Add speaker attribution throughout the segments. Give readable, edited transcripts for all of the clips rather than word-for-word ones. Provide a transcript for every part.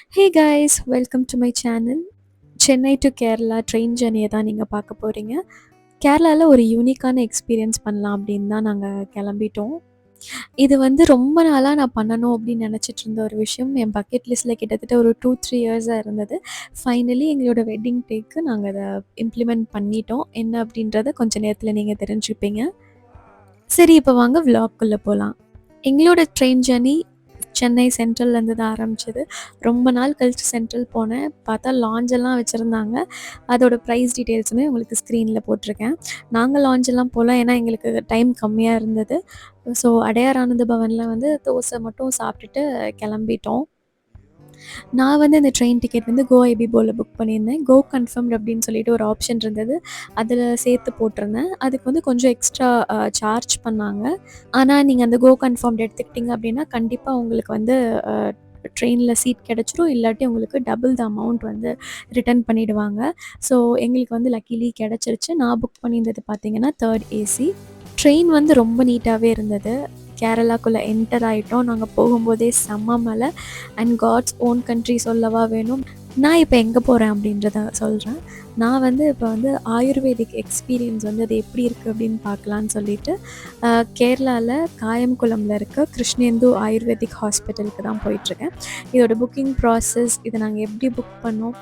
Speaker 1: Hey guys, welcome to my channel. Chennai to Kerala train ஜர்னியை தான் நீங்கள் பார்க்க போகிறீங்க. கேரளாவில் ஒரு யூனிக்கான எக்ஸ்பீரியன்ஸ் பண்ணலாம் அப்படின்னு தான் நாங்கள் கிளம்பிட்டோம். இது வந்து ரொம்ப நாளாக நான் பண்ணணும் அப்படின்னு நினச்சிட்டு இருந்த ஒரு விஷயம். என் பக்கெட் லிஸ்ட்டில் கிட்டத்தட்ட ஒரு 2-3 இயர்ஸாக இருந்தது. ஃபைனலி எங்களோட வெட்டிங் டேக்கு நாங்கள் அதை இம்ப்ளிமெண்ட் பண்ணிட்டோம். என்ன அப்படின்றத கொஞ்சம் நேரத்தில் நீங்கள் தெரிஞ்சுப்பீங்க. சரி, இப்போ வாங்க விலாக்குள்ளே போகலாம். எங்களோட ட்ரெயின் ஜர்னி சென்னை சென்ட்ரல்லேருந்து தான் ஆரம்பிச்சது. ரொம்ப நாள் கழிச்சு சென்ட்ரல் போனேன். பார்த்தா லாஞ்செல்லாம் வச்சுருந்தாங்க. அதோட ப்ரைஸ் டீட்டெயில்ஸுமே உங்களுக்கு ஸ்க்ரீனில் போட்டிருக்கேன். நாங்கள் லாஞ்செல்லாம் போகல, ஏன்னா எங்களுக்கு டைம் கம்மியாக இருந்தது. ஸோ அடையார் ஆனந்த பவனில் வந்து தோசை மட்டும் சாப்பிட்டுட்டு கிளம்பிட்டோம். நான் வந்து இந்த ட்ரெயின் டிக்கெட் வந்து கோ ஐபிபோவில் புக் பண்ணியிருந்தேன். கோ கன்ஃபர்ம்டு அப்படின்னு சொல்லிட்டு ஒரு ஆப்ஷன் இருந்தது. அதில் சேர்த்து போட்டிருந்தேன். அதுக்கு வந்து கொஞ்சம் எக்ஸ்ட்ரா சார்ஜ் பண்ணாங்க. ஆனால் நீங்கள் அந்த கோ கன்ஃபர்ம்டு எடுத்துக்கிட்டிங்க அப்படின்னா கண்டிப்பாக உங்களுக்கு வந்து ட்ரெயினில் சீட் கிடச்சிரும். இல்லாட்டி உங்களுக்கு டபுள் த அமௌண்ட் வந்து ரிட்டர்ன் பண்ணிவிடுவாங்க. ஸோ எங்களுக்கு வந்து லக்கிலி கிடச்சிருச்சு. நான் புக் பண்ணியிருந்தது பார்த்திங்கன்னா 3rd ஏசி. ட்ரெயின் வந்து ரொம்ப நீட்டாகவே இருந்தது. கேரளாக்குள்ளே என்டர் ஆகிட்டோம். நாங்கள் போகும்போதே செம்ம மலை. அண்ட் காட்ஸ் ஓன் கண்ட்ரி சொல்லவா வேணும். நான் இப்போ எங்கே போகிறேன் அப்படின்றத சொல்கிறேன். நான் வந்து இப்போ வந்து ஆயுர்வேதிக் எக்ஸ்பீரியன்ஸ் வந்து அது எப்படி இருக்குது அப்படின்னு பார்க்கலான்னு சொல்லிட்டு கேரளாவில் காயம்குளமில் இருக்க கிருஷ்ணேந்து ஆயுர்வேதிக் ஹாஸ்பிட்டலுக்கு தான் போயிட்டுருக்கேன். இதோட புக்கிங் ப்ராசஸ், இதை நாங்கள் எப்படி புக் பண்ணோம்,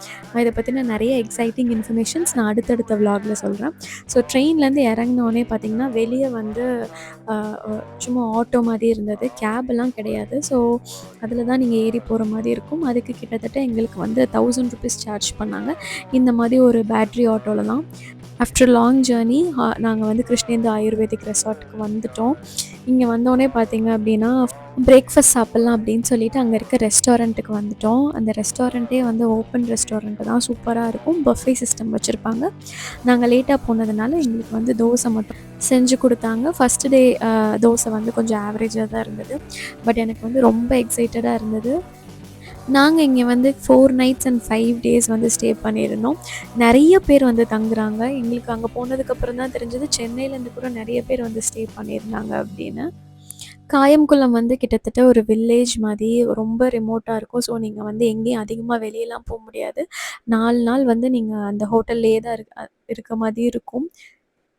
Speaker 1: இதை பற்றின நிறைய எக்ஸைட்டிங் இன்ஃபர்மேஷன்ஸ் நான் அடுத்தடுத்த விலாகில் சொல்கிறேன். ஸோ ட்ரெயின்லேருந்து இறங்கினோடனே பார்த்திங்கன்னா வெளியே வந்து சும்மா ஆட்டோ மாதிரி இருந்தது. கேபெல்லாம் கிடையாது. ஸோ அதில் தான் நீங்கள் ஏறி போகிற மாதிரி இருக்கும். அதுக்கு கிட்டத்தட்ட எங்களுக்கு வந்து 1000 ருபீஸ் சார்ஜ் பண்ணாங்க. இந்த மாதிரி ஒரு பேட்ரி ஆட்டோவில் தான். ஆஃப்டர் லாங் ஜேர்னி நாங்கள் வந்து கிருஷ்ணேந்து ஆயுர்வேதிக் ரெசார்ட்டுக்கு வந்துவிட்டோம். இங்கே வந்தோடனே பார்த்திங்க அப்படின்னா பிரேக்ஃபாஸ்ட் சாப்பிட்லாம் அப்படின்னு சொல்லிட்டு அங்கே இருக்க ரெஸ்டாரண்ட்டுக்கு வந்துவிட்டோம். அந்த ரெஸ்டாரண்ட்டே வந்து ஓப்பன் ரெஸ்டாரண்ட்டு தான், சூப்பராக இருக்கும். பஃபே சிஸ்டம் வச்சுருப்பாங்க. நாங்கள் லேட்டாக போனதுனால எங்களுக்கு வந்து தோசை மட்டும் செஞ்சு கொடுத்தாங்க. ஃபஸ்ட்டு டே தோசை வந்து கொஞ்சம் ஆவரேஜாக தான் இருந்தது. பட் எனக்கு வந்து ரொம்ப எக்ஸைட்டடாக இருந்தது. நாங்கள் இங்கே வந்து 4 நைட்ஸ் அண்ட் 5 டேஸ் வந்து ஸ்டே பண்ணியிருந்தோம். நிறைய பேர் வந்து தங்குறாங்க. எங்களுக்கு அங்கே போனதுக்கப்புறம் தான் தெரிஞ்சது சென்னையிலேருந்து கூட நிறைய பேர் வந்து ஸ்டே பண்ணியிருந்தாங்க அப்படின்னு. காயம்குளம் வந்து கிட்டத்தட்ட ஒரு வில்லேஜ் மாதிரி ரொம்ப ரிமோட்டாக இருக்கும். ஸோ நீங்கள் வந்து எங்கேயும் அதிகமாக வெளியெல்லாம் போக முடியாது. 4 நாள் வந்து நீங்கள் அந்த ஹோட்டல்லையே தான் இருக்க மாதிரி இருக்கும்.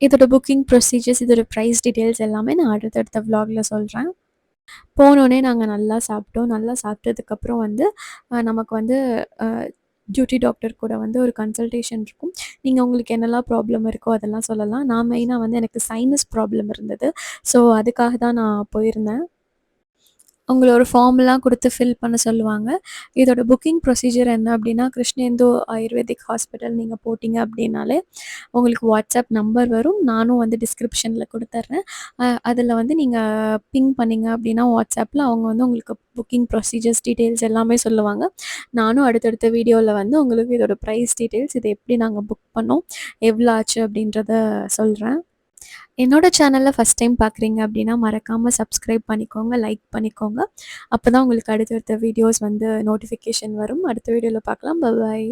Speaker 1: இதோட புக்கிங் ப்ரொசீஜர்ஸ், இதோட ப்ரைஸ் டீட்டெயில்ஸ் எல்லாமே நான் அடுத்தடுத்த விலாகில் சொல்கிறேன். போனோடனே நாங்கள் நல்லா சாப்பிட்டோம். நல்லா சாப்பிட்டதுக்கப்புறம் வந்து நமக்கு வந்து டியூட்டி டாக்டர் கூட வந்து ஒரு கன்சல்டேஷன் இருக்கும். நீங்கள் உங்களுக்கு என்னெல்லாம் ப்ராப்ளம் இருக்கோ அதெல்லாம் சொல்லலாம். நான் மெயினாக வந்து எனக்கு சைனஸ் ப்ராப்ளம் இருந்தது. ஸோ அதுக்காக தான் நான் போயிருந்தேன். அவங்கள ஒரு ஃபார்ம்லாம் கொடுத்து ஃபில் பண்ண சொல்லுவாங்க. இதோட புக்கிங் ப்ரொசீஜர் என்ன அப்படின்னா, கிருஷ்ணேந்து ஆயுர்வேதிக் ஹாஸ்பிட்டல் நீங்கள் போட்டிங்க அப்படின்னாலே உங்களுக்கு வாட்ஸ்அப் நம்பர் வரும். நானும் வந்து டிஸ்கிரிப்ஷனில் கொடுத்துட்றேன். அதில் வந்து நீங்கள் பிங் பண்ணிங்க அப்படின்னா வாட்ஸ்அப்பில் அவங்க வந்து உங்களுக்கு புக்கிங் ப்ரொசீஜர்ஸ் டீட்டெயில்ஸ் எல்லாமே சொல்லுவாங்க. நானும் அடுத்தடுத்த வீடியோவில் வந்து உங்களுக்கு இதோட ப்ரைஸ் டீட்டெயில்ஸ், இதை எப்படி நாங்கள் புக் பண்ணோம், எவ்வளோ ஆச்சு அப்படின்றத சொல்கிறேன். என்னோடய சேனலில் ஃபஸ்ட் டைம் பார்க்குறீங்க அப்படின்னா மறக்காமல் சப்ஸ்கிரைப் பண்ணிக்கோங்க, லைக் பண்ணிக்கோங்க. அப்போ தான் உங்களுக்கு அடுத்தடுத்த வீடியோஸ் வந்து நோட்டிஃபிகேஷன் வரும். அடுத்த வீடியோவில் பார்க்கலாம். Bye bye.